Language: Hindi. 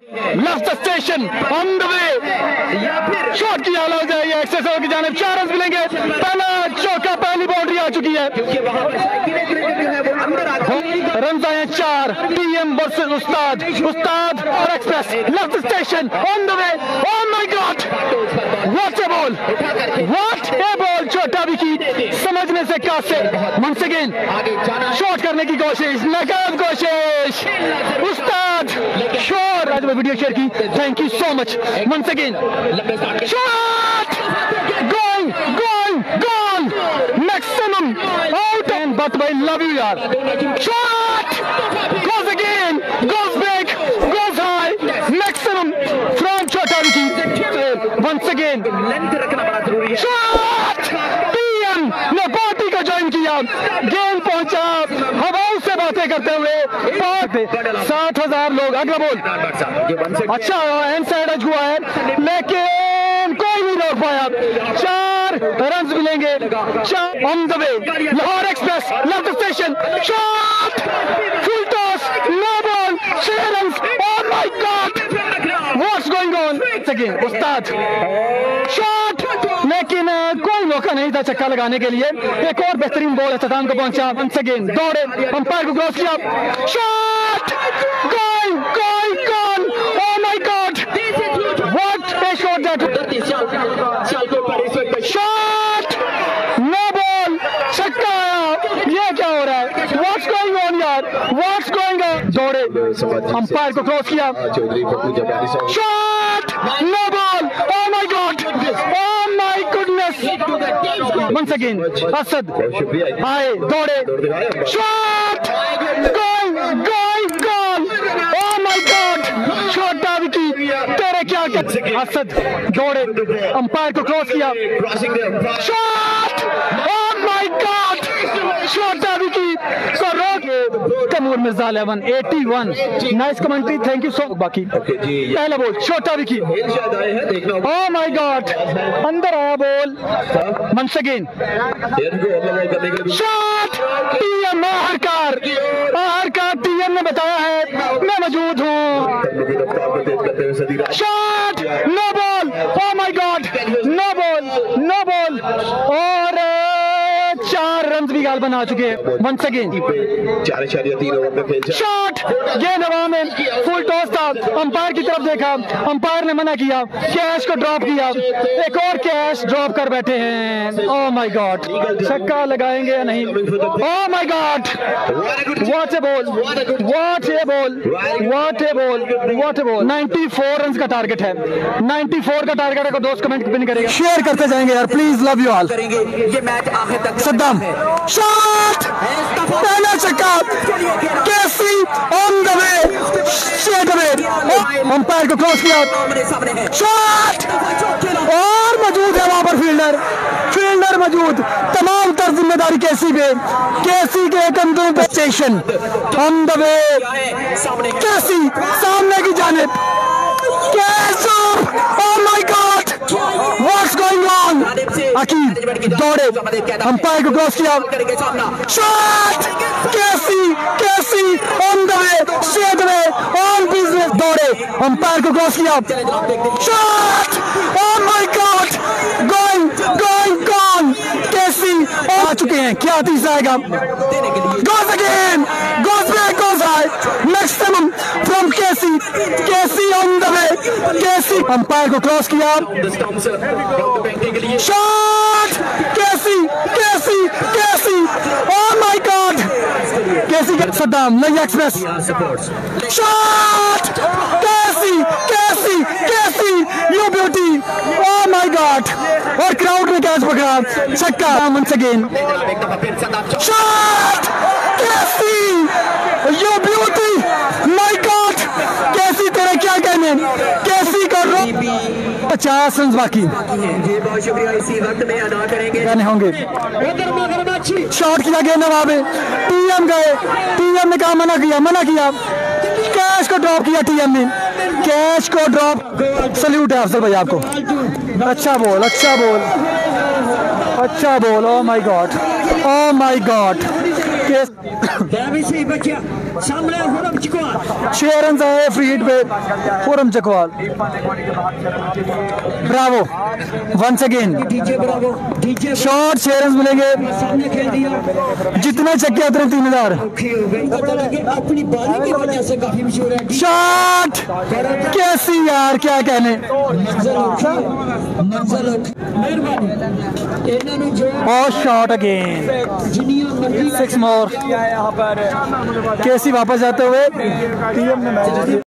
Left station on the way. Shot किया हो जाएगी एक्सेस की जानिब 4 रन मिलेंगे। पहला चौका, पहली बाउंड्री आ चुकी है। रन आए 4। टीएम वर्सेस उस्ताद, उस्ताद और express. Left station on the way. Oh my God, what A ball, what A ball. छोटा विकी समझने से कासिर। वंस अगेन शॉट करने की कोशिश, नाकाम कोशिश। उस्ताद शॉट, आज मैं वीडियो शेयर की, thank you so much. Once again shot, going, gone, maximum out and but I love you yaar. Shot, goes again, goes back, goes high, maximum from Chota Vicky. Once again, shot, PM ने पार्टी को ज्वाइन किया, गेंद पहुंचा, हवाओं से बातें करते हुए 60,000 लोग। अगला बॉल अच्छा हैंड साइड एज हुआ है, लेकिन कोई नहीं रोक पाया। 4 रन मिलेंगे। On the way, Lahore express left station, shot, full toss, no ball, 6 run. Oh my God, what's going on. Again उस्ताद शॉट, लेकिन कोई मौका नहीं था छक्का लगाने के लिए। एक और बेहतरीन बॉल इख्तिताम को पहुंचा। वंस अगेन दौड़े, अंपायर को क्रॉस किया, shot, gone, oh my God, what a shot that. Shot, no ball, छक्का आया। ये क्या हो रहा है, व्हाट्स गोइंग ऑन यार, व्हाट्स गोइंग ऑन। दौड़े, अंपायर को क्रॉस किया, shot, no ball, oh my God, oh my goodness. Once again Asad आए, दौड़े, shot, gone, oh my God. छोटा विकी तेरे क्या कर। असद दौड़े, अंपायर को क्रॉस किया, शॉट, ओह माय गॉड। छोटा विकी को रोक। Taimur Mirza 81 nice commentary, thank you so. बाकी पहला बॉल छोटा विकी, ओह माय गॉड, अंदर आया ball. Once again shot, TM आहरकार टीएम ने बताया है मैं मौजूद हूँ। Shot, no ball, oh my God, no ball और 4 रन भी गाल बना चुके हैं। वंस अगेन 4.3 ओवर में खेल शॉट, गेंद हवा में, फुल टॉस था। अंपायर की तरफ देखा, अंपायर ने मना किया, कैश को ड्रॉप किया, एक और कैश ड्रॉप कर बैठे हैं। ओह माय गॉड, छक्का लगाएंगे या नहीं। ओह my God, what A ball, what A ball. 94 run का टारगेट है, 94 का टारगेट है। को दोस्त कमेंट पिन करेगा, शेयर करते जाएंगे यार please, love you all. Saddam shot, पहला छक्का, KC on the way, straight away, umpire को क्रॉस किया, शॉट, और मौजूद है वहां पर फील्डर मौजूद। तमाम तर जिम्मेदारी केसी पे, केसी के कंधों पे। Station on the way, KC सामने की जानिब, oh my God, what's going on. Aqib दौड़े, अंपायर को क्रॉस किया, shot, KC on the way, straight way, on business. दौड़े, अंपायर को क्रॉस किया, shot, oh my God, gone. KC आ चुके हैं, क्या तीसरा आएगा। Goes again, goes back, goes high, maximum from KC on the way, KC umpire को क्रॉस किया, shot, KC, oh my God, KC के सद्दाम नई express, shot, KC, you beauty, oh my God, और क्राउड में कैच पकड़ा, छक्का। Once again shot, KC, you beauty, my God, KC तेरे क्या कहने। केसी का 50 रन बाकी कहने होंगे। शॉट किया गेंद वहां पे, टीएम गए, टीएम ने कहा मना किया, कैश को ड्रॉप किया टीएम ने, कैश को ड्रॉप। सल्यूट है अफजल भाई आपको, अच्छा बॉल, ओह माय गॉड, सामने हुरम चिकवाल 6 रन आए फ्री हिट पे Khurram Chakwal. Bravo once again DJ Bravo DJ shot 6 run मिलेंगे, सामने खेल दिया जितना छक्के उतने 3000। औखी हो गई अपनी बारी की वजह से काफी मशहूर है शॉट कैसी यार, क्या कहने। मंजल मेहरबानी इन्होंने जो और शॉट अगेन जिनिया मर्जी 6 मोर। केसी वापस जाते हुए